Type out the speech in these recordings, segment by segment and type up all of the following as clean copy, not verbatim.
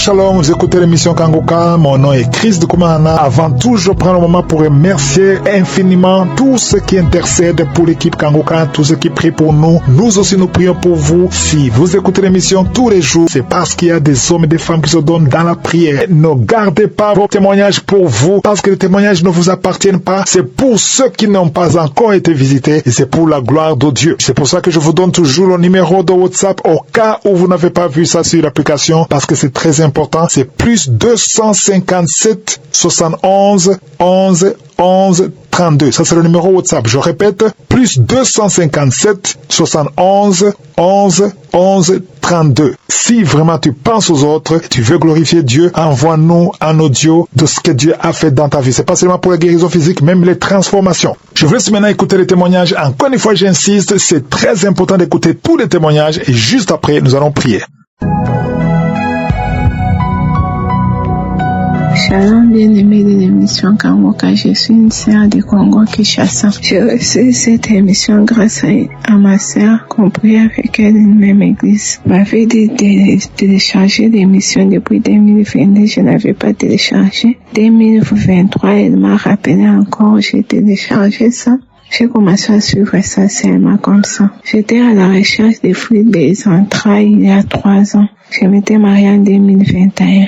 Shalom, vous écoutez l'émission Kangoka, mon nom est Chris de Koumana. Avant tout, je prends le moment pour remercier infiniment tous ceux qui intercèdent pour l'équipe Kangoka, tous ceux qui prient pour nous. Nous aussi, nous prions pour vous. Si vous écoutez l'émission tous les jours, c'est parce qu'il y a des hommes et des femmes qui se donnent dans la prière. Ne gardez pas vos témoignages pour vous, parce que les témoignages ne vous appartiennent pas. C'est pour ceux qui n'ont pas encore été visités et c'est pour la gloire de Dieu. C'est pour ça que je vous donne toujours le numéro de WhatsApp au cas où vous n'avez pas vu ça sur l'application, parce que c'est très important. C'est plus 257 71 11 11 32. Ça, c'est le numéro WhatsApp. Je répète, plus 257 71 11 11 32. Si vraiment tu penses aux autres, tu veux glorifier Dieu, envoie-nous un audio de ce que Dieu a fait dans ta vie. C'est pas seulement pour la guérison physique, même les transformations. Je vous laisse maintenant écouter les témoignages. Encore une fois, j'insiste, c'est très important d'écouter tous les témoignages et juste après, nous allons prier. Shalom, bien-aimés de l'émission Kangoka, je suis une sœur de Congo Kinshasa. J'ai reçu cette émission grâce à ma sœur, compris avec elle une même église. M'avait dit de télécharger l'émission depuis 2022, je n'avais pas téléchargé. 2023, elle m'a rappelé encore, j'ai téléchargé ça. J'ai commencé à suivre ça seulement comme ça. J'étais à la recherche des fluides des entrailles il y a 3 ans. Je m'étais mariée en 2021.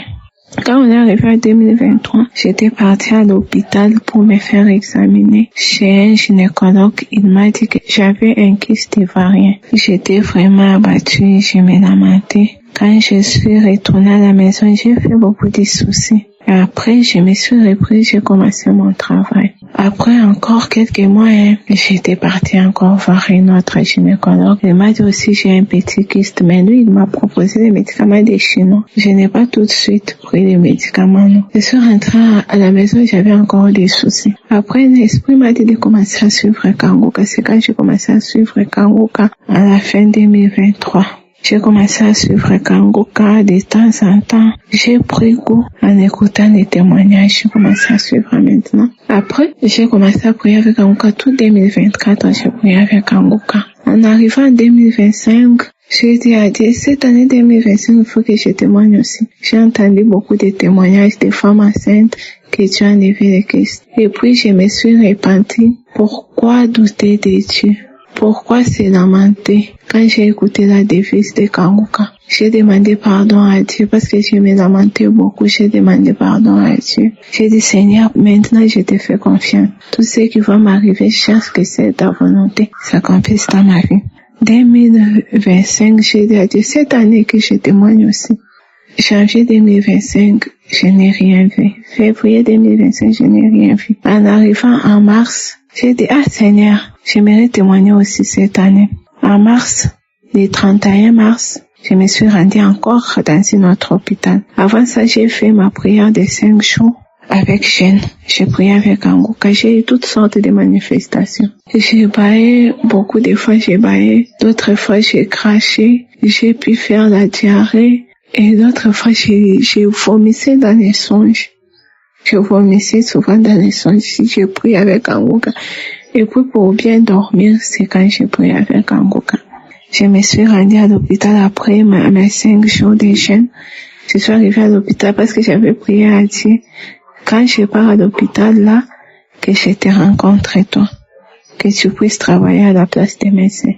Quand on est arrivé à 2023, j'étais partie à l'hôpital pour me faire examiner chez un gynécologue. Il m'a dit que j'avais un kyste ovarien. J'étais vraiment abattue, je me lamentais. Quand je suis retournée à la maison, j'ai fait beaucoup de soucis. Et après, je me suis reprise, j'ai commencé mon travail. Après encore quelques mois, j'étais partie encore voir une autre gynécologue. Il m'a dit aussi j'ai un petit kyste, mais lui, il m'a proposé des médicaments des Chinois. Je n'ai pas tout de suite pris les médicaments, non. Je suis rentrée à la maison, j'avais encore des soucis. Après, l'esprit m'a dit de commencer à suivre Kangoka. C'est quand j'ai commencé à suivre Kangoka à la fin 2023. J'ai commencé à suivre Kangoka de temps en temps. J'ai pris goût en écoutant les témoignages. J'ai commencé à suivre maintenant. Après, j'ai commencé à prier avec Kangoka tout 2024. J'ai prié avec Kangoka. En arrivant en 2025, j'ai dit à Dieu, cette année 2025, il faut que je témoigne aussi. J'ai entendu beaucoup de témoignages de femmes enceintes que Dieu a enlevé les kyste. Et puis, je me suis repentie. Pourquoi douter de Dieu? Pourquoi se lamenter? Quand j'ai écouté la devise de Kangoka, j'ai demandé pardon à Dieu parce que je me lamentais beaucoup. J'ai demandé pardon à Dieu. J'ai dit, Seigneur, maintenant je te fais confiance. Tout ce qui va m'arriver, je cherche que c'est ta volonté. Ça s'accomplisse dans ma vie. 2025, j'ai dit à Dieu, cette année que je témoigne aussi. Janvier 2025, je n'ai rien vu. Février 2025, je n'ai rien vu. En arrivant en mars, j'ai dit, Seigneur, j'aimerais témoigner aussi cette année. En mars, le 31 mars, je me suis rendue encore dans un autre hôpital. Avant ça, j'ai fait ma prière de 5 jours avec jeûne. J'ai prié avec Kangoka. J'ai eu toutes sortes de manifestations. J'ai baillé, beaucoup de fois j'ai baillé. D'autres fois j'ai craché. J'ai pu faire la diarrhée. Et d'autres fois j'ai vomissé dans les songes. Je vomissais souvent dans les songes. J'ai prié avec Kangoka. Et puis pour bien dormir, c'est quand j'ai prié avec Kangoka. Je me suis rendue à l'hôpital après mes 5 jours de jeûne. Je suis arrivée à l'hôpital parce que j'avais prié à Dieu. Quand je pars à l'hôpital là, que je te rencontre toi, que tu puisses travailler à la place des médecins.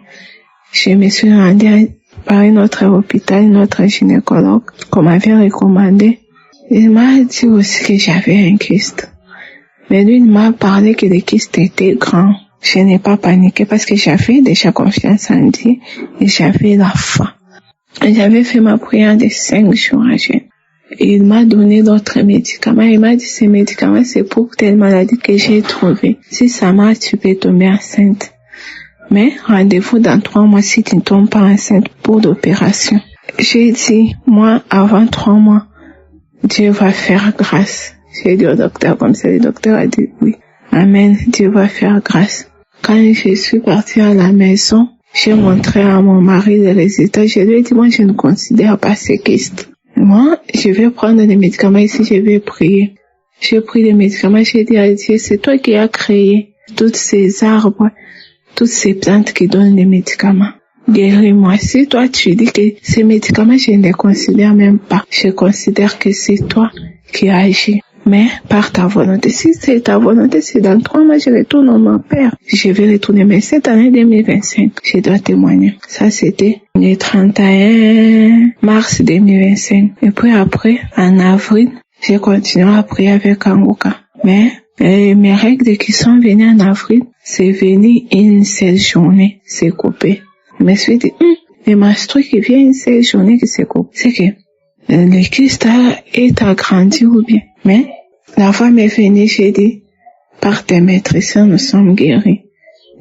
Je me suis rendue par un autre hôpital, une autre gynécologue qu'on m'avait recommandé. Il m'a dit aussi que j'avais un kyste. Mais lui, il m'a parlé que le kyste était grand. Je n'ai pas paniqué parce que j'avais déjà confiance en Dieu et j'avais la foi. J'avais fait ma prière de 5 jours à jeûne. Et il m'a donné d'autres médicaments. Il m'a dit, ces médicaments, c'est pour telle maladie que j'ai trouvée. Si ça marche, tu peux tomber enceinte. Mais rendez-vous dans 3 mois si tu ne tombes pas enceinte pour l'opération. J'ai dit, moi, avant 3 mois, Dieu va faire grâce. J'ai dit au docteur comme ça. Le docteur a dit oui. Amen. Dieu va faire grâce. Quand je suis partie à la maison, j'ai montré à mon mari les résultats. Je lui ai dit, moi, je ne considère pas ce kyste. Moi, je vais prendre les médicaments ici, je vais prier. J'ai pris les médicaments, j'ai dit à Dieu, c'est toi qui as créé tous ces arbres, toutes ces plantes qui donnent les médicaments. guéris-moi. Si toi tu dis que ces médicaments, je ne les considère même pas. Je considère que c'est toi qui agis. Mais par ta volonté, si c'est ta volonté, c'est dans 3 mois, je retourne au mon père. Je vais retourner, mais cette année 2025, je dois témoigner. Ça, c'était le 31 mars 2025. Et puis après, en avril, j'ai continué à prier avec Kangoka. Mais mes règles qui sont venues en avril, c'est venu une seule journée, c'est coupé. Je me suis dit, les menstrues qui viennent une seule journée qui se coupe, c'est que le Christ est agrandi ou bien. Mais la femme est venue, j'ai dit, par tes maîtrises, nous sommes guéris.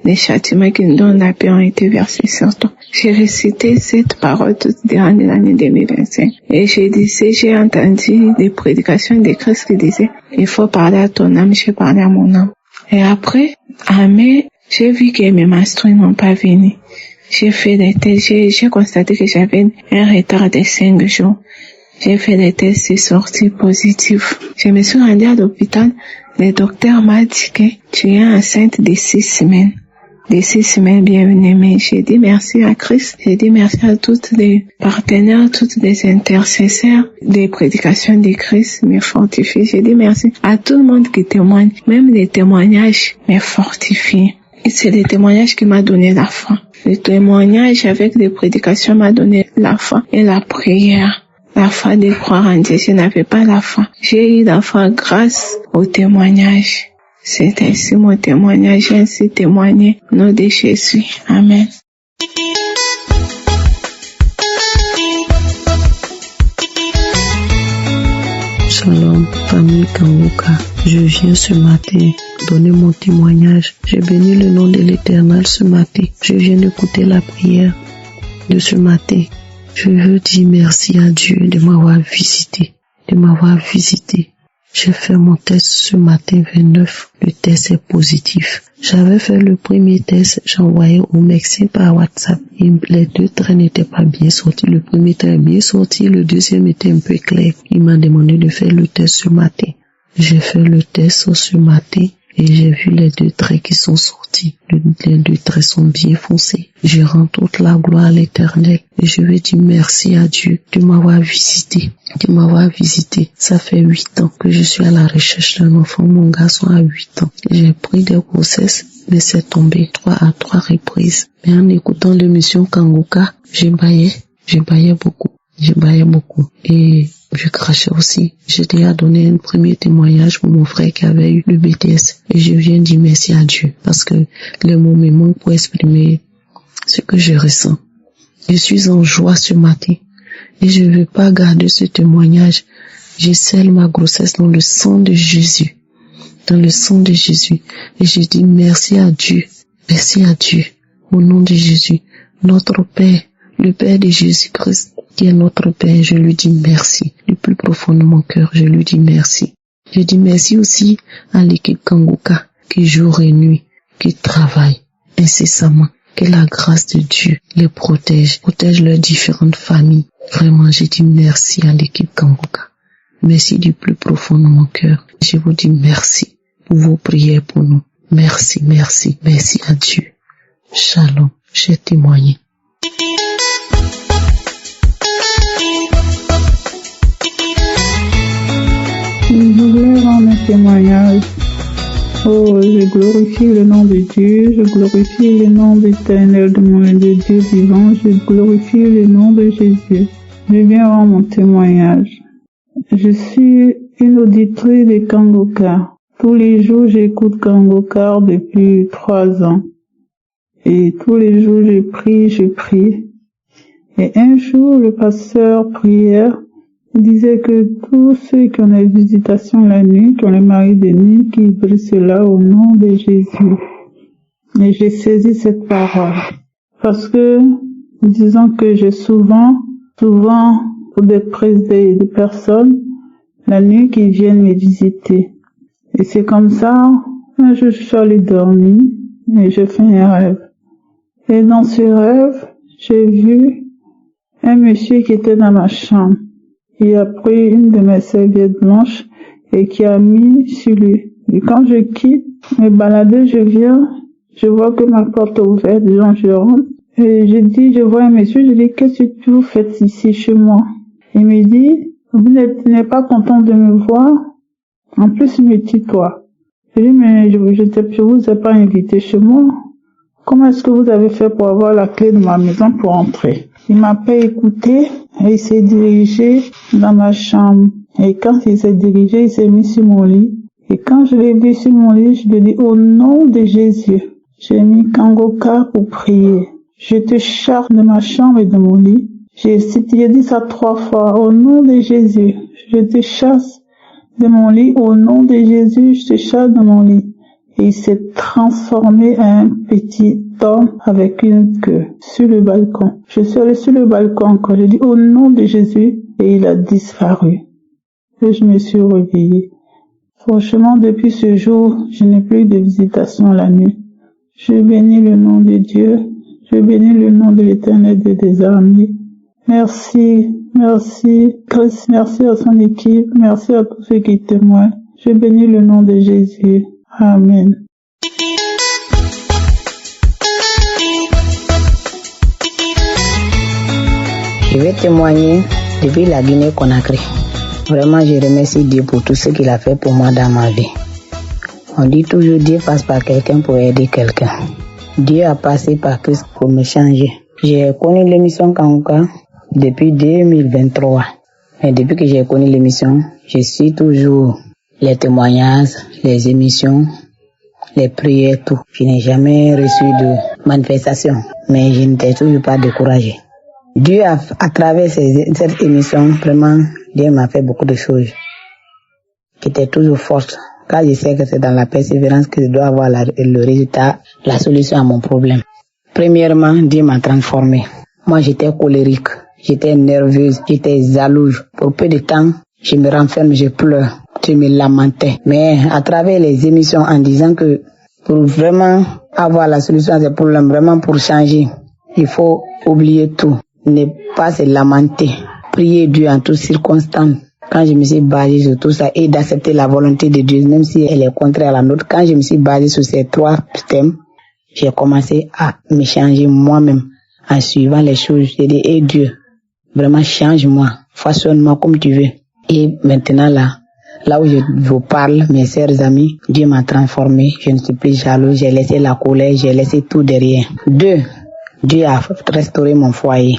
Les châtiments qui nous donnent la paix ont été versés sur toi. J'ai récité cette parole toute durant l'année 2025. Et j'ai dit, si j'ai entendu des prédications de Christ qui disaient, il faut parler à ton âme, j'ai parlé à mon âme. Et après, en mai, j'ai vu que mes menstrues n'ont pas venu. J'ai fait des tests, j'ai constaté que j'avais un retard de 5 jours. J'ai fait des tests, c'est sorti positif. Je me suis rendue à l'hôpital. Le docteur m'a dit que tu es enceinte de 6 semaines. De 6 semaines bien-aimées. J'ai dit merci à Christ. J'ai dit merci à tous les partenaires, tous les intercesseurs des prédications de Christ me fortifient. J'ai dit merci à tout le monde qui témoigne. Même les témoignages me fortifient. Et c'est les témoignages qui m'ont donné la foi. Le témoignage avec des prédications m'a donné la foi et la prière. La foi de croire en Dieu, je n'avais pas la foi. J'ai eu la foi grâce au témoignage. C'est ainsi mon témoignage, j'ai ainsi témoigné au nom de Jésus. Amen. Shalom, famille Kangoka. Je viens ce matin donner mon témoignage. Je bénis le nom de l'Éternel ce matin. Je viens d'écouter la prière de ce matin. Je veux dire merci à Dieu de m'avoir visité, J'ai fait mon test ce matin 29. Le test est positif. J'avais fait le premier test, j'ai envoyé au médecin par WhatsApp. Et les 2 traits n'étaient pas bien sortis. Le premier trait est bien sorti, le deuxième était un peu clair. Il m'a demandé de faire le test ce matin. J'ai fait le test ce matin et j'ai vu les 2 traits qui sont sortis. Les 2 traits sont bien foncés. Je rends toute la gloire à l'Éternel et je veux dire merci à Dieu de m'avoir visité. Ça fait 8 ans que je suis à la recherche d'un enfant. Mon garçon a 8 ans. J'ai pris des grossesses, mais c'est tombé 3 à 3 reprises. Mais en écoutant l'émission Kangoka, j'ai baillé beaucoup. Et je crachais aussi. J'ai déjà donné un premier témoignage pour mon frère qui avait eu le BTS. Et je viens dire merci à Dieu parce que les mots me manquent pour exprimer ce que je ressens. Je suis en joie ce matin et je ne veux pas garder ce témoignage. Je scelle ma grossesse dans le sang de Jésus. Et je dis merci à Dieu. Au nom de Jésus, notre Père, le Père de Jésus-Christ, qui est notre Père, je lui dis merci. Du plus profond de mon cœur, je lui dis merci. Je dis merci aussi à l'équipe Kangoka, qui jour et nuit, qui travaille incessamment. Que la grâce de Dieu les protège leurs différentes familles. Vraiment, je dis merci à l'équipe Kangoka. Merci du plus profond de mon cœur. Je vous dis merci pour vos prières pour nous. Merci à Dieu. Shalom, j'ai témoigné. Je voulais rendre un témoignage. Oh, je glorifie le nom de Dieu, je glorifie le nom éternel de Dieu vivant, je glorifie le nom de Jésus. Je viens rendre mon témoignage. Je suis une auditrice de Kangoka. Tous les jours, j'écoute Kangoka depuis 3 ans. Et tous les jours, je prie. Et un jour, le pasteur priait. Il disait que tous ceux qui ont les visitations la nuit, qui ont les maris de nuit, qui brillent cela au nom de Jésus. Et j'ai saisi cette parole. Parce que, disons que j'ai souvent, pour des personnes, la nuit qui viennent me visiter. Et c'est comme ça, un jour je suis allée dormir, et j'ai fait un rêve. Et dans ce rêve, j'ai vu un monsieur qui était dans ma chambre. Il a pris une de mes serviettes blanches et qui a mis sur lui. Et quand je quitte, me balader, je vois que ma porte est ouverte, je rentre Et je vois un monsieur, je dis, qu'est-ce que vous faites ici chez moi? Il me dit, vous n'êtes pas content de me voir? En plus, il me tutoie. Je dis, mais je vous ai pas invité chez moi. Comment est-ce que vous avez fait pour avoir la clé de ma maison pour entrer? Il m'a pas écouté et il s'est dirigé dans ma chambre. Et quand il s'est dirigé, il s'est mis sur mon lit. Et quand je l'ai vu sur mon lit, je lui ai dit, au nom de Jésus, j'ai mis Kangoka pour prier. Je te chasse de ma chambre et de mon lit. J'ai dit ça 3 fois. Au nom de Jésus, je te chasse de mon lit. Au nom de Jésus, je te chasse de mon lit. Et il s'est transformé en un petit homme avec une queue sur le balcon. Je suis allée sur le balcon quand j'ai dit au nom de Jésus et il a disparu. Et je me suis réveillée. Franchement, depuis ce jour, je n'ai plus de visitation la nuit. Je bénis le nom de Dieu. Je bénis le nom de l'Éternel des armées. Merci, Christ, merci à son équipe, merci à tous ceux qui témoignent. Je bénis le nom de Jésus. Amen. Je vais témoigner depuis la Guinée-Conakry. Vraiment, je remercie Dieu pour tout ce qu'il a fait pour moi dans ma vie. On dit toujours Dieu passe par quelqu'un pour aider quelqu'un. Dieu a passé par Christ pour me changer. J'ai connu l'émission Kangoka depuis 2023. Et depuis que j'ai connu l'émission, je suis toujours les témoignages, les émissions, les prières, tout. Je n'ai jamais reçu de manifestation, mais je n'étais toujours pas découragé. Dieu, à travers cette émission, vraiment, Dieu m'a fait beaucoup de choses qui étaient toujours fortes. Car je sais que c'est dans la persévérance que je dois avoir le résultat, la solution à mon problème. Premièrement, Dieu m'a transformé. Moi, j'étais colérique, j'étais nerveuse, j'étais jalouse. Pour peu de temps, je me renferme, je pleure, je me lamentais. Mais à travers les émissions, en disant que pour vraiment avoir la solution à ces problèmes, vraiment pour changer, il faut oublier tout, ne pas se lamenter, prier Dieu en toutes circonstances. Quand je me suis basé sur tout ça et d'accepter la volonté de Dieu, même si elle est contraire à la nôtre, quand je me suis basé sur ces 3 thèmes, j'ai commencé à me changer moi-même en suivant les choses. J'ai dit, hey Dieu, vraiment change-moi, façonne-moi comme tu veux. Et maintenant là où je vous parle, mes chers amis, Dieu m'a transformé, je ne suis plus jaloux, j'ai laissé la colère, j'ai laissé tout derrière. 2, Dieu a restauré mon foyer.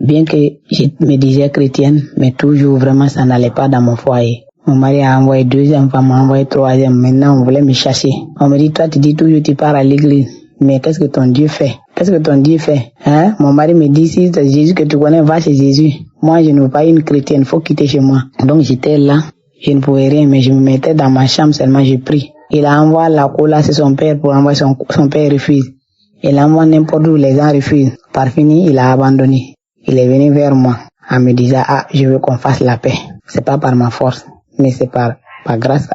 Bien que je me disais chrétienne, mais toujours vraiment ça n'allait pas dans mon foyer. Mon mari a envoyé 2e femme, m'a envoyé 3e. Maintenant on voulait me chasser. On me dit, toi tu dis toujours tu pars à l'église. Mais qu'est-ce que ton Dieu fait? Qu'est-ce que ton Dieu fait? Hein? Mon mari me dit, si c'est Jésus que tu connais, va chez Jésus. Moi je ne veux pas une chrétienne, faut quitter chez moi. Donc j'étais là, je ne pouvais rien, mais je me mettais dans ma chambre seulement, je prie. Il a envoyé la cola, c'est son père pour envoyer son père refuse. Il envoie n'importe où, les gens refusent. Par fini, il a abandonné. Il est venu vers moi en me disant, je veux qu'on fasse la paix. C'est pas par ma force, mais c'est par la grâce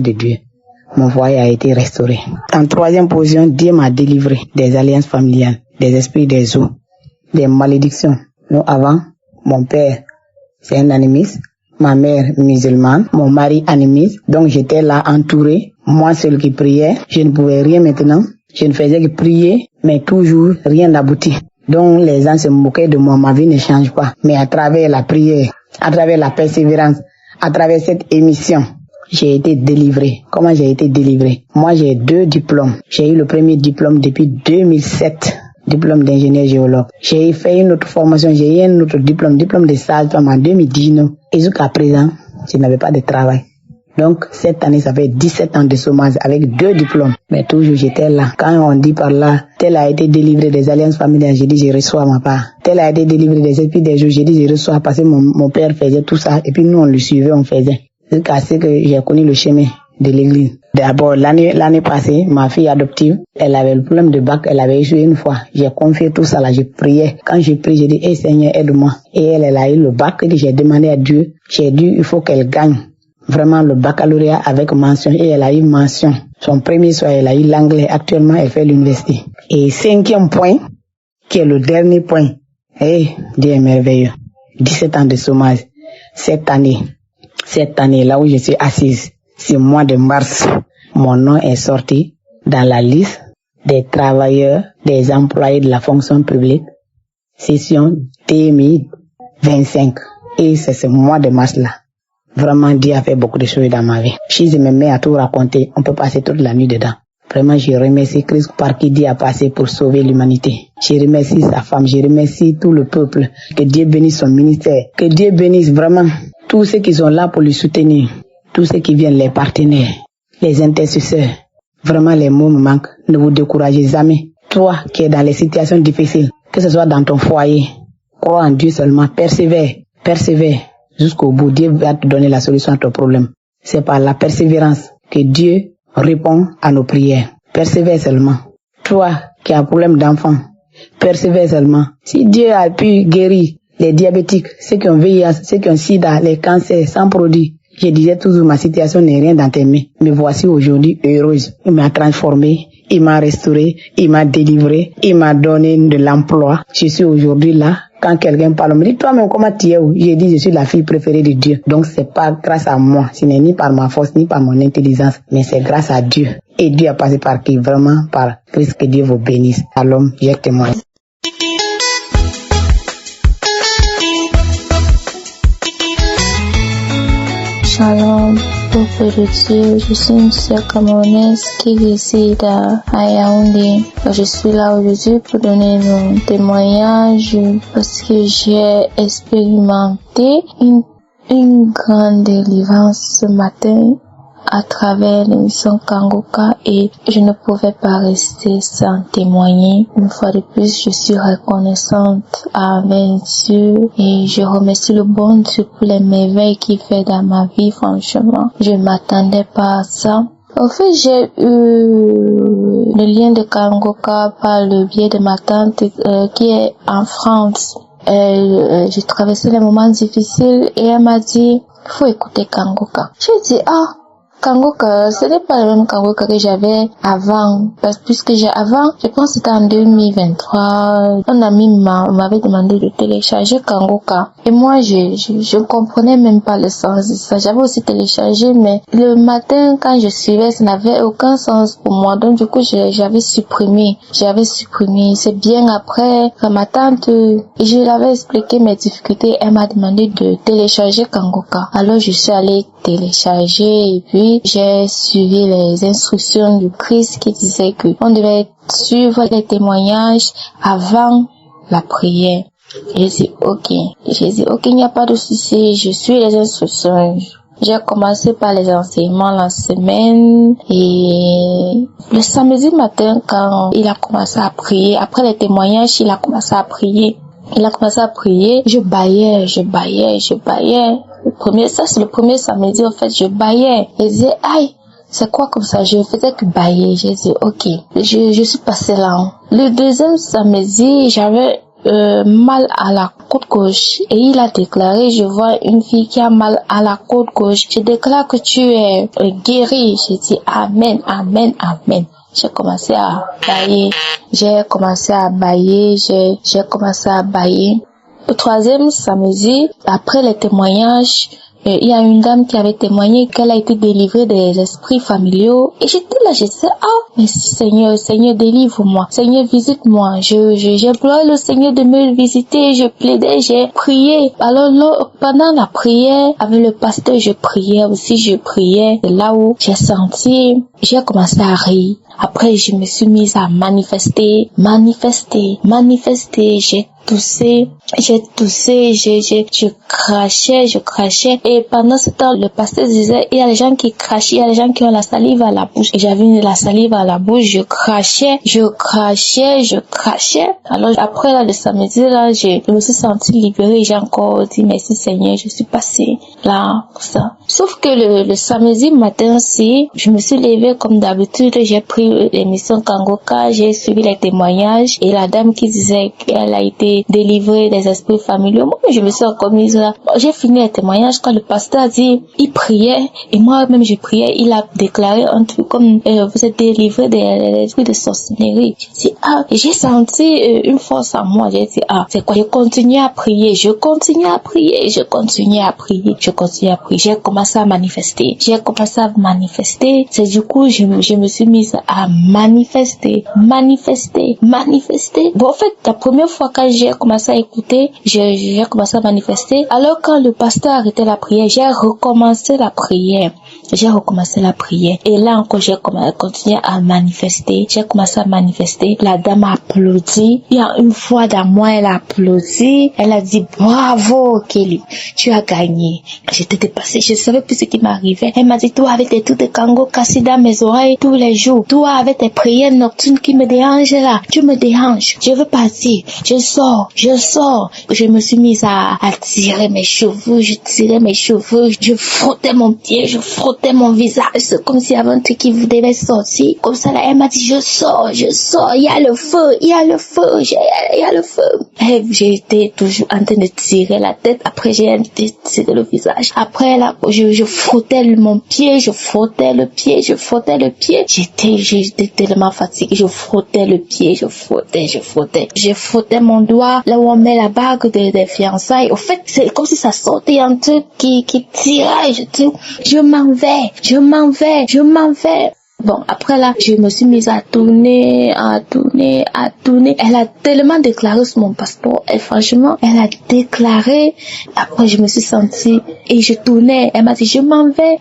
de Dieu. Mon foyer a été restauré. En 3e position, Dieu m'a délivré des alliances familiales, des esprits des eaux, des malédictions. Nous, avant, mon père, c'est un animiste, ma mère musulmane, mon mari animiste, donc j'étais là entouré, moi seul qui priais, je ne pouvais rien maintenant, je ne faisais que prier, mais toujours rien n'aboutit. Donc les gens se moquaient de moi, ma vie ne change pas. Mais à travers la prière, à travers la persévérance, à travers cette émission, j'ai été délivré. Comment j'ai été délivré? Moi j'ai 2 diplômes. J'ai eu le premier diplôme depuis 2007, diplôme d'ingénieur géologue. J'ai fait une autre formation, j'ai eu un autre diplôme de sage-femme en 2019. Et jusqu'à présent, je n'avais pas de travail. Donc, cette année, ça fait 17 ans de chômage avec 2 diplômes. Mais toujours, j'étais là. Quand on dit par là, tel a été délivré des alliances familiales, j'ai dit, je reçois ma part. Tel a été délivré des esprits des jours, j'ai dit, je reçois parce que mon père faisait tout ça. Et puis nous, on le suivait, on faisait. Jusqu'à ce que j'ai connu le chemin de l'église. D'abord, l'année passée, ma fille adoptive, elle avait le problème de bac, elle avait échoué une fois. J'ai confié tout ça là, j'ai prié. Quand j'ai prié, j'ai dit, hey Seigneur, aide-moi. Et elle a eu le bac, et j'ai demandé à Dieu, j'ai dit, il faut qu'elle gagne vraiment le baccalauréat avec mention, et elle a eu mention. Son premier soir, elle a eu l'anglais. Actuellement, elle fait l'université. Et 5e point, qui est le dernier point. Dieu est merveilleux. 17 ans de chômage. Cette année, là où je suis assise, c'est le mois de mars, mon nom est sorti dans la liste des travailleurs, des employés de la fonction publique, session 2025. Et c'est ce mois de mars-là. Vraiment, Dieu a fait beaucoup de choses dans ma vie. Si je me mets à tout raconter, on peut passer toute la nuit dedans. Vraiment, je remercie Christ par qui Dieu a passé pour sauver l'humanité. Je remercie sa femme, je remercie tout le peuple. Que Dieu bénisse son ministère. Que Dieu bénisse vraiment tous ceux qui sont là pour lui soutenir. Tous ceux qui viennent, les partenaires, les intercesseurs. Vraiment, les mots me manquent. Ne vous découragez jamais. Toi qui es dans les situations difficiles, que ce soit dans ton foyer, crois en Dieu seulement. Persévère, persévère jusqu'au bout. Dieu va te donner la solution à ton problème. C'est par la persévérance que Dieu répond à nos prières. Persévère seulement. Toi qui as un problème d'enfant, persévère seulement. Si Dieu a pu guérir les diabétiques, ceux qui ont VIH, ceux qui ont SIDA, les cancers sans produit, je disais toujours, ma situation n'est rien dans tes mains. Mais voici aujourd'hui heureuse. Il m'a transformé, il m'a restauré, il m'a délivré, il m'a donné de l'emploi. Je suis aujourd'hui là. Quand quelqu'un parle, on me dit, toi-même, comment tu es où? J'ai dit, je suis la fille préférée de Dieu. Donc, c'est pas grâce à moi. Ce n'est ni par ma force, ni par mon intelligence, mais c'est grâce à Dieu. Et Dieu a passé par qui? Vraiment par Christ. Que Dieu vous bénisse. À l'homme, j'ai témoin. Shalom, peuple de Dieu, je suis une sœur camerounaise qui réside à Yaoundé. Je suis là aujourd'hui pour donner mon témoignage parce que j'ai expérimenté une grande délivrance ce matin à travers l'émission Kangoka et je ne pouvais pas rester sans témoigner. Une fois de plus, je suis reconnaissante envers Dieu et je remercie le bon Dieu pour les merveilles qu'il fait dans ma vie, franchement. Je ne m'attendais pas à ça. En fait, j'ai eu le lien de Kangoka par le biais de ma tante qui est en France. J'ai traversé les moments difficiles et elle m'a dit, il faut écouter Kangoka. J'ai dit, Kangoka, ce n'est pas le même Kangoka que j'avais avant, parce que je pense que c'était en 2023, un ami m'avait demandé de télécharger Kangoka, et moi je comprenais même pas le sens de ça. J'avais aussi téléchargé, mais le matin quand je suivais, ça n'avait aucun sens pour moi, donc du coup j'avais supprimé. C'est bien après que ma tante, je l'avais expliqué mes difficultés, elle m'a demandé de télécharger Kangoka. Alors je suis allée télécharger et puis j'ai suivi les instructions du Christ qui disait que on devait suivre les témoignages avant la prière. J'ai dit ok, il n'y a pas de souci, je suis les instructions. J'ai commencé par les enseignements la semaine et le samedi matin quand il a commencé à prier, après les témoignages, il a commencé à prier, je baillais. C'est le premier samedi, en fait, je baillais. Je disais, aïe, c'est quoi comme ça? Je faisais que bailler. J'ai dit, ok, je suis passée là. Le deuxième samedi, j'avais mal à la côte gauche. Et il a déclaré, je vois une fille qui a mal à la côte gauche. Je déclare que tu es guérie. J'ai dit, amen, amen, amen. J'ai commencé à bailler. Le troisième samedi, après les témoignages, il y a une dame qui avait témoigné qu'elle a été délivrée des esprits familiaux. Et j'étais là, je disais, merci Seigneur, délivre-moi. Seigneur, visite-moi. J'implorais le Seigneur de me visiter. Je plaidais, j'ai prié. Alors, pendant la prière, avec le pasteur, je priais. C'est là où j'ai commencé à rire. Après, je me suis mise à manifester. J'ai toussé, je crachais. Et pendant ce temps, le pasteur disait, il y a des gens qui crachent, il y a des gens qui ont la salive à la bouche. Et j'avais la salive à la bouche, je crachais. Alors après, là, le samedi, là, je me suis sentie libérée. J'ai encore dit, merci Seigneur, je suis passée là, comme ça. Sauf que le samedi matin, je me suis levée comme d'habitude, j'ai pris l'émission Kangoka, j'ai suivi les témoignages. Et la dame qui disait qu'elle a été été délivré des esprits familiaux. Moi, je me suis commise là. Bon, j'ai fini le témoignage quand le pasteur a dit, il priait, et moi-même je priais, il a déclaré un truc comme, vous êtes délivré des esprits de sorcellerie. J'ai dit, j'ai senti une force en moi. J'ai dit, c'est quoi? Je continue à prier. J'ai commencé à manifester. C'est du coup, je me suis mise à manifester. Bon, en fait, la première fois quand j'ai commencé à écouter, j'ai commencé à manifester. Alors quand le pasteur arrêtait la prière, j'ai recommencé la prière. Et là encore, j'ai continué à manifester. J'ai commencé à manifester. La dame a applaudi. Il y a une fois dans moi, elle a applaudi. Elle a dit, bravo, Kelly. Tu as gagné. J'étais dépassée. Je savais plus ce qui m'arrivait. Elle m'a dit, toi avec tes trucs de Kango cassés dans mes oreilles tous les jours. Toi avec tes prières nocturnes qui me dérangent là. Tu me déranges. Je veux partir. Je sors. Je me suis mise à tirer mes cheveux. Je frottais mon pied. Je frottais mon visage. C'est comme s'il y avait un truc qui devait sortir. Comme ça là, elle m'a dit, je sors. Il y a le feu. Et j'étais toujours en train de tirer la tête. Après, j'ai tiré le visage. Après là, je frottais mon pied. Je frottais le pied. J'étais tellement fatiguée. Je frottais le pied. Je frottais mon doigt. Là où on met la bague des fiançailles. Au fait, c'est comme si ça sortait un truc qui tirait. Je m'en vais. Bon, après là, je me suis mise à tourner. Elle a tellement déclaré sur mon passeport. Et franchement, elle a déclaré. Après, je me suis sentie et je tournais. Elle m'a dit, je m'en vais.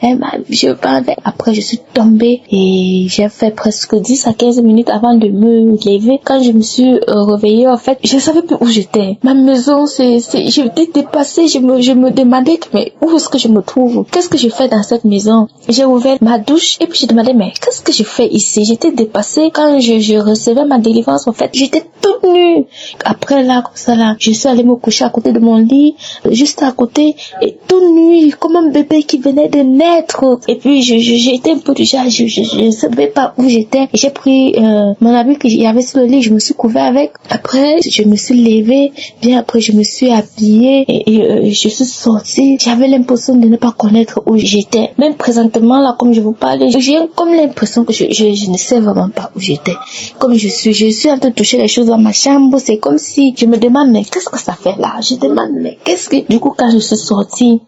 Après, je suis tombée et j'ai fait presque 10 à 15 minutes avant de me lever. Quand je me suis réveillée, en fait, je savais plus où j'étais. Ma maison, j'étais dépassée. Je me demandais, mais où est-ce que je me trouve? Qu'est-ce que je fais dans cette maison? J'ai ouvert ma douche et puis j'ai demandé, mais qu'est-ce que je fais ici? J'étais dépassée. Quand je recevais ma délivrance, en fait, j'étais toute nue. Après là, comme ça là, je suis allée me coucher à côté de mon lit, juste à côté, et toute nue, comme un bébé qui venait de naître. Et puis j'étais un peu déjà, je savais pas où j'étais. Et j'ai pris mon habit qu'il y avait sur le lit, je me suis couvert avec. Après, je me suis levée. Bien après, je me suis habillée et je suis sortie. J'avais l'impression de ne pas connaître où j'étais. Même présentement là, comme je vous parle, j'ai comme l'impression que je ne sais vraiment pas où j'étais. Comme je suis en train de toucher les choses dans ma chambre, c'est comme si je me demande, mais qu'est-ce que ça fait là? Je demande, mais qu'est-ce que... Du coup, quand je suis sortie,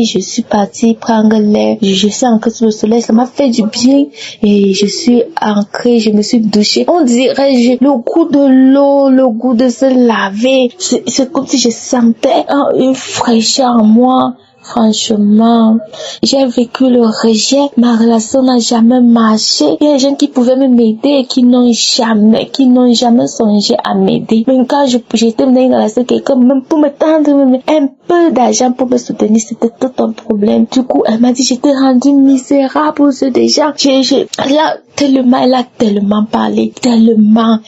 je suis partie prendre l'air, je suis ancrée sous le soleil, ça m'a fait du bien et je suis ancrée, je me suis douchée. On dirait le goût de l'eau, le goût de se laver, c'est comme si je sentais une fraîcheur en moi. Franchement, j'ai vécu le rejet, ma relation n'a jamais marché. Il y a des gens qui pouvaient m'aider et qui n'ont jamais songé à m'aider. Même quand j'étais dans une relation avec quelqu'un, même pour me tendre un peu d'argent pour me soutenir, c'était tout un problème. Du coup, elle m'a dit, j'étais rendue misérable aux yeux des gens. Elle a tellement parlé, tellement.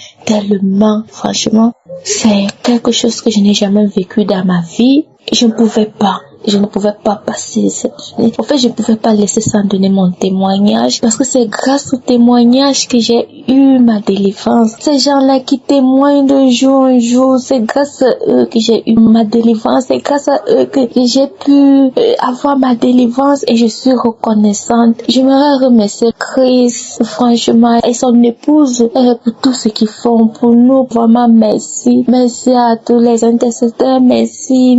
Franchement, c'est quelque chose que je n'ai jamais vécu dans ma vie. Je ne pouvais pas passer cette journée. En fait, je ne pouvais pas laisser sans donner mon témoignage parce que c'est grâce au témoignage que j'ai eu ma délivrance. Ces gens-là qui témoignent de jour en jour, c'est grâce à eux que j'ai eu ma délivrance. C'est grâce à eux que j'ai pu avoir ma délivrance et je suis reconnaissante. J'aimerais remercier Chris, franchement, et son épouse pour tout ce qu'ils font pour nous. Vraiment, merci. Merci à tous les intercesseurs. Merci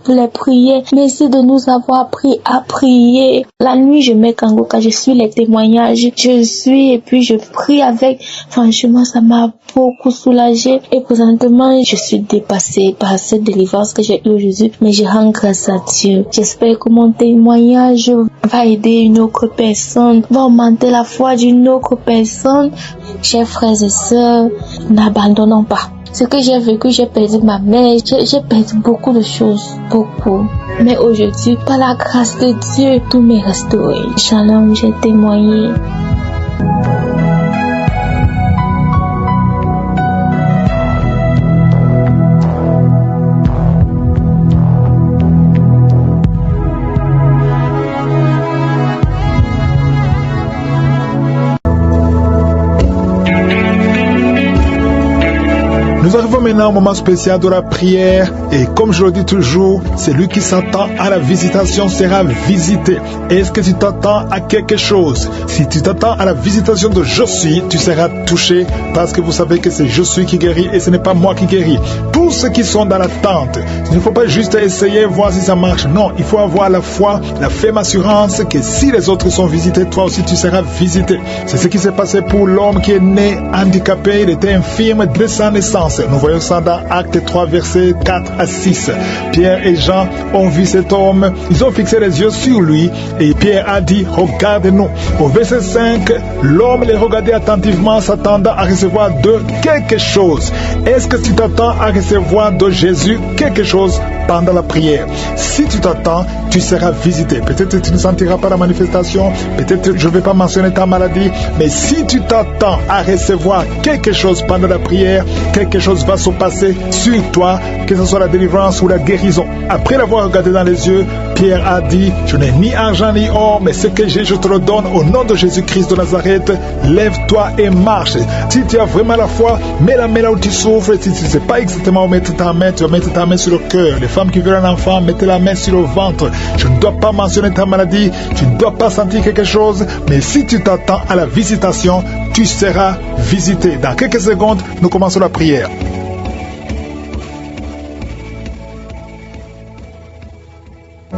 pour les prières. Merci de nous avoir appris à prier. La nuit, je mets Kangoka, je suis les témoignages. Et puis je prie avec. Franchement, ça m'a beaucoup soulagée. Et présentement, je suis dépassée par cette délivrance que j'ai eue aujourd'hui. Mais je rends grâce à Dieu. J'espère que mon témoignage va aider une autre personne, va augmenter la foi d'une autre personne. Chers frères et sœurs, n'abandonnons pas. Ce que j'ai vécu, j'ai perdu ma mère, j'ai perdu beaucoup de choses, beaucoup. Mais aujourd'hui, par la grâce de Dieu, tout m'est restauré. Shalom, j'ai témoigné. maintenant un moment spécial de la prière. Et comme je le dis toujours, celui qui s'attend à la visitation sera visité. Est-ce que tu t'attends à quelque chose? Si tu t'attends à la visitation de Je suis, tu seras touché parce que vous savez que c'est Je suis qui guérit et ce n'est pas moi qui guéris. Tous ceux qui sont dans l'attente, il ne faut pas juste essayer, voir si ça marche. Non, il faut avoir la foi, la ferme assurance que si les autres sont visités, toi aussi tu seras visité. C'est ce qui s'est passé pour l'homme qui est né handicapé, il était infirme dès sa naissance. Nous voyons ça dans Actes 3, versets 4 à 6. Pierre et Jean ont vu cet homme, ils ont fixé les yeux sur lui et Pierre a dit, regarde-nous. Au verset 5, l'homme les regardait attentivement, s'attendant à recevoir de quelque chose. Est-ce que tu t'attends à recevoir de Jésus quelque chose pendant la prière? Si tu t'attends, tu seras visité. Peut-être que tu ne sentiras pas la manifestation, peut-être que je ne vais pas mentionner ta maladie, mais si tu t'attends à recevoir quelque chose pendant la prière, quelque chose va se passer sur toi, que ce soit la délivrance ou la guérison. Après l'avoir regardé dans les yeux, Pierre a dit, je n'ai ni argent ni or, mais ce que j'ai, je te le donne au nom de Jésus-Christ de Nazareth. Lève-toi et marche. Si tu as vraiment la foi, mets la main là où tu souffres. Si tu ne sais pas exactement où mettre ta main, tu vas mettre ta main sur le cœur. Les femmes qui veulent un enfant, mettez la main sur le ventre. Je ne dois pas mentionner ta maladie, tu ne dois pas sentir quelque chose, mais si tu t'attends à la visitation, tu seras visité. Dans quelques secondes, nous commençons la prière.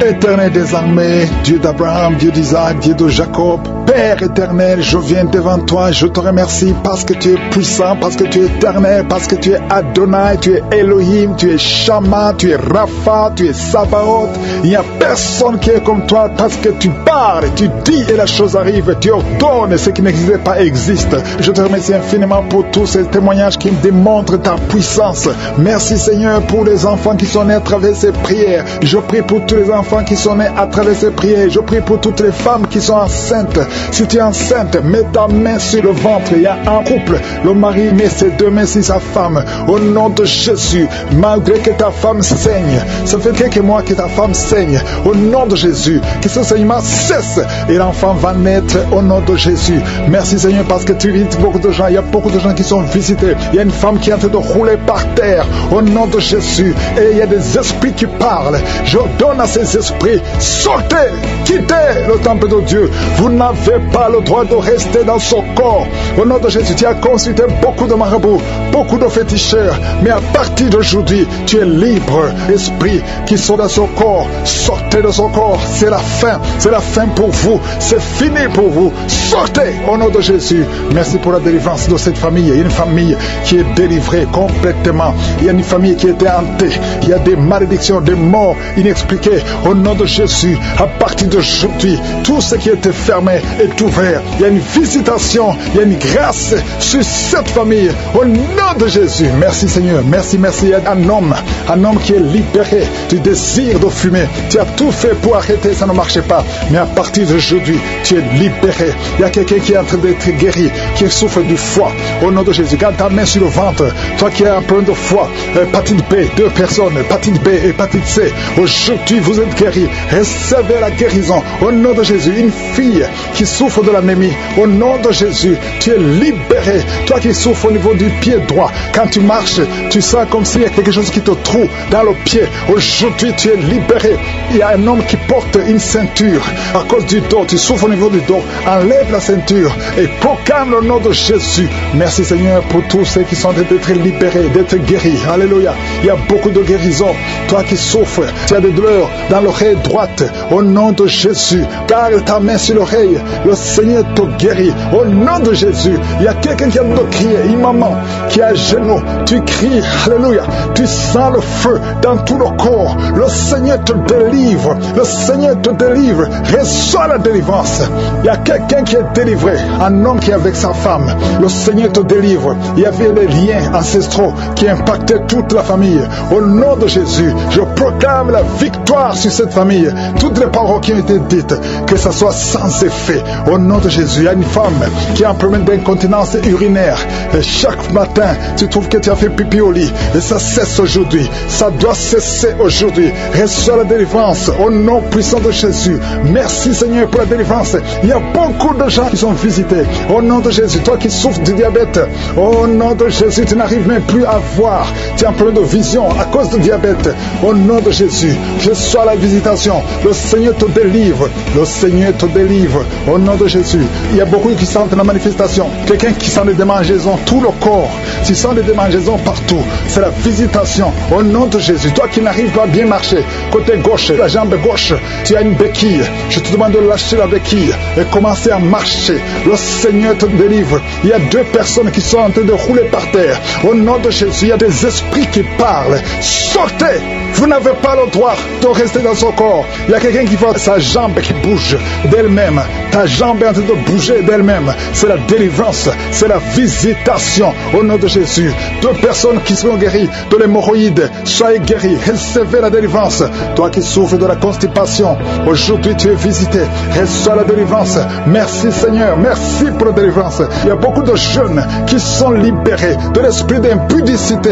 Éternel des armées, Dieu d'Abraham, Dieu d'Isaac, Dieu de Jacob, Père éternel, je viens devant toi, je te remercie parce que tu es puissant, parce que tu es éternel, parce que tu es Adonai, tu es Elohim, tu es Shama, tu es Rapha, tu es Sabaoth. Il n'y a personne qui est comme toi parce que tu parles, tu dis et la chose arrive, tu ordonnes, ce qui n'existait pas existe. Je te remercie infiniment pour tous ces témoignages qui me démontrent ta puissance. Merci Seigneur pour les enfants qui sont nés à travers ces prières. Je prie pour tous les enfants qui sont nés à travers ces prières. Je prie pour toutes les femmes qui sont enceintes. Si tu es enceinte, mets ta main sur le ventre. Il y a un couple, le mari met ses deux mains sur sa femme. Au nom de Jésus, malgré que ta femme saigne, ça fait quelques mois que ta femme saigne. Au nom de Jésus, que ce saignement cesse et l'enfant va naître au nom de Jésus. Merci Seigneur parce que tu visites beaucoup de gens. Il y a beaucoup de gens qui sont visités. Il y a une femme qui est en train de rouler par terre. Au nom de Jésus. Et il y a des esprits qui parlent. Je donne à ces esprits, sortez, quittez le temple de Dieu. Vous n'avez pas le droit de rester dans son corps. Au nom de Jésus, tu as consulté beaucoup de marabouts, beaucoup de féticheurs, mais à partir d'aujourd'hui, tu es libre. Esprit qui sont dans son corps, sortez de son corps. C'est la fin pour vous, c'est fini pour vous. Sortez au nom de Jésus. Merci pour la délivrance de cette famille. Il y a une famille qui est délivrée complètement. Il y a une famille qui était hantée. Il y a des malédictions, des morts inexpliquées. Au nom de Jésus, à partir d'aujourd'hui, tout ce qui était fermé est ouvert. Il y a une visitation, il y a une grâce sur cette famille. Au nom de Jésus, merci Seigneur, merci. Il y a un homme qui est libéré du désir de fumer. Tu as tout fait pour arrêter, ça ne marchait pas. Mais à partir d'aujourd'hui, tu es libéré. Il y a quelqu'un qui est en train d'être guéri, qui souffre du foie. Au nom de Jésus, garde ta main sur le ventre. Toi qui as un problème de foie, hépatite B, 2 personnes, hépatite B, hépatite C. Aujourd'hui, vous êtes guéris. Recevez la guérison. Au nom de Jésus, une fille qui souffre de l'anémie, au nom de Jésus, tu es libéré. Toi qui souffres au niveau du pied droit, quand tu marches, tu sens comme s'il y a quelque chose qui te troue dans le pied. Aujourd'hui, tu es libéré. Il y a un homme qui porte une ceinture à cause du dos. Tu souffres au niveau du dos. Enlève la ceinture et proclame le nom de Jésus. Merci Seigneur pour tous ceux qui sont d'être libérés, d'être guéris. Alléluia. Il y a beaucoup de guérisons. Toi qui souffres, tu as des douleurs dans l'oreille droite. Au nom de Jésus, garde ta main sur l'oreille. Le Seigneur te guérit. Au nom de Jésus, il y a quelqu'un qui a de crier. Une maman qui est à genoux. Tu cries. Alléluia. Tu sens le feu dans tout le corps. Le Seigneur te délivre. Le Seigneur te délivre. Reçois la délivrance. Il y a quelqu'un qui est délivré. Un homme qui est avec sa femme. Le Seigneur te délivre. Il y avait des liens ancestraux qui impactaient toute la famille. Au nom de Jésus, je proclame la victoire sur cette famille. Toutes les paroles qui ont été dites, que ça soit sans effet. Au nom de Jésus, il y a une femme qui a un problème d'incontinence urinaire. Et chaque matin, tu trouves que tu as fait pipi au lit. Et ça cesse aujourd'hui. Ça doit cesser aujourd'hui. Reçois la délivrance au nom puissant de Jésus. Merci Seigneur pour la délivrance. Il y a beaucoup de gens qui sont visités. Au nom de Jésus, toi qui souffres du diabète, au nom de Jésus, tu n'arrives même plus à voir. Tu as un problème de vision à cause du diabète. Au nom de Jésus, reçois la visitation. Le Seigneur te délivre. Le Seigneur te délivre. Au nom de Jésus, il y a beaucoup qui sentent la manifestation. Quelqu'un qui sent des démangeaisons, tout le corps. Tu sens des démangeaisons partout. C'est la visitation. Au nom de Jésus, toi qui n'arrives pas à bien marcher, côté gauche, la jambe gauche, tu as une béquille. Je te demande de lâcher la béquille et commencer à marcher. Le Seigneur te délivre. Il y a 2 personnes qui sont en train de rouler par terre. Au nom de Jésus, il y a des esprits qui parlent. Sortez! Vous n'avez pas le droit de rester dans son corps. Il y a quelqu'un qui voit sa jambe qui bouge d'elle-même. Ta jambe est en train de bouger d'elle-même. C'est la délivrance, c'est la visitation au nom de Jésus. 2 personnes qui seront guéries de l'hémorroïde, soyez guéris, recevez la délivrance. Toi qui souffres de la constipation, aujourd'hui tu es visité, reçois la délivrance. Merci Seigneur, merci pour la délivrance. Il y a beaucoup de jeunes qui sont libérés de l'esprit d'impudicité,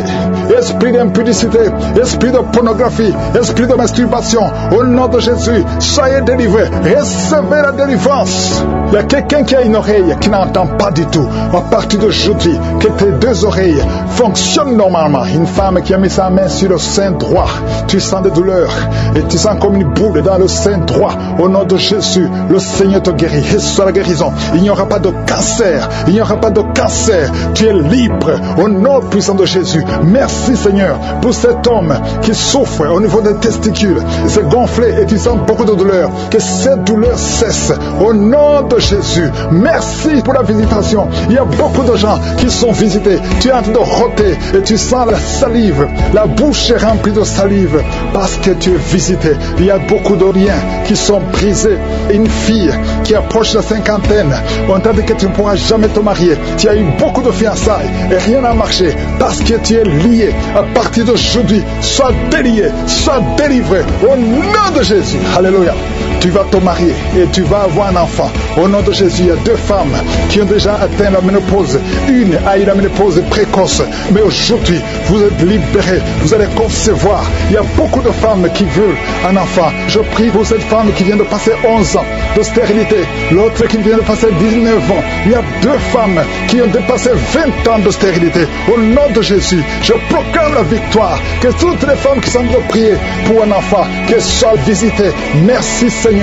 esprit d'impudicité, esprit de pornographie, esprit de masturbation. Au nom de Jésus, soyez délivrés, recevez la délivrance. Il y a quelqu'un qui a une oreille qui n'entend pas du tout. À partir d'aujourd'hui, que tes 2 oreilles fonctionnent normalement. Une femme qui a mis sa main sur le sein droit, tu sens des douleurs et tu sens comme une boule dans le sein droit. Au nom de Jésus, le Seigneur te guérit. Reçois la guérison. Il n'y aura pas de cancer. Il n'y aura pas de cancer. Tu es libre au nom puissant de Jésus. Merci Seigneur pour cet homme qui souffre au niveau des testicules. C'est gonflé et tu sens beaucoup de douleur. Que cette douleur cesse au nom de Jésus. Merci pour la visitation. Il y a beaucoup de gens qui sont visités. Tu es en train de rôter et tu sens la salive. La bouche est remplie de salive parce que tu es visité. Il y a beaucoup de liens qui sont brisés. Une fille qui approche la cinquantaine, on t'a dit que tu ne pourras jamais te marier. Tu as eu beaucoup de fiançailles et rien n'a marché parce que tu es lié. À partir d'aujourd'hui, sois délié, sois délivré au nom de Jésus. Alléluia. Tu vas te marier et tu vas avoir un enfant. Au nom de Jésus, il y a 2 femmes qui ont déjà atteint la ménopause. Une a eu la ménopause précoce. Mais aujourd'hui, vous êtes libérés. Vous allez concevoir. Il y a beaucoup de femmes qui veulent un enfant. Je prie pour cette femme qui vient de passer 11 ans de stérilité. L'autre qui vient de passer 19 ans. Il y a 2 femmes qui ont dépassé 20 ans de stérilité. Au nom de Jésus, je proclame la victoire. Que toutes les femmes qui sont de prier pour un enfant, qu'elles soient visitées. Merci Seigneur.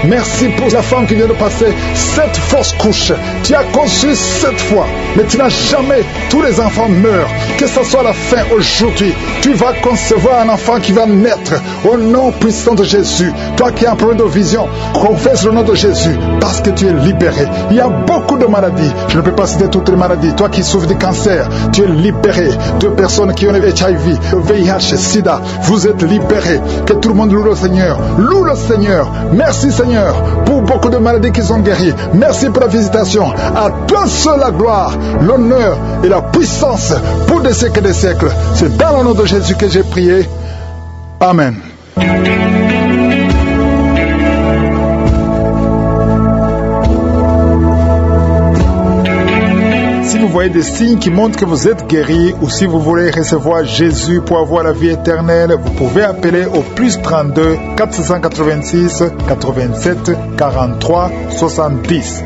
Merci pour la femme qui vient de passer 7 fausses couches. Tu as conçu 7 fois, mais tu n'as jamais. Tous les enfants meurent. Que ce soit la fin aujourd'hui, tu vas concevoir un enfant qui va naître au nom puissant de Jésus. Toi qui as un problème de vision, confesse le nom de Jésus parce que tu es libéré. Il y a beaucoup de maladies. Je ne peux pas citer toutes les maladies. Toi qui souffres de cancer, tu es libéré. 2 personnes qui ont le HIV, le VIH, SIDA, vous êtes libérés. Que tout le monde loue le Seigneur. Loue le Seigneur. Merci Seigneur pour beaucoup de maladies qui sont guéries. Merci pour la visitation. À toi seul la gloire, l'honneur et la puissance pour des siècles et des siècles. C'est dans le nom de Jésus que j'ai prié. Amen. Si vous voyez des signes qui montrent que vous êtes guéri ou si vous voulez recevoir Jésus pour avoir la vie éternelle, vous pouvez appeler au plus 32 486 87 43 70.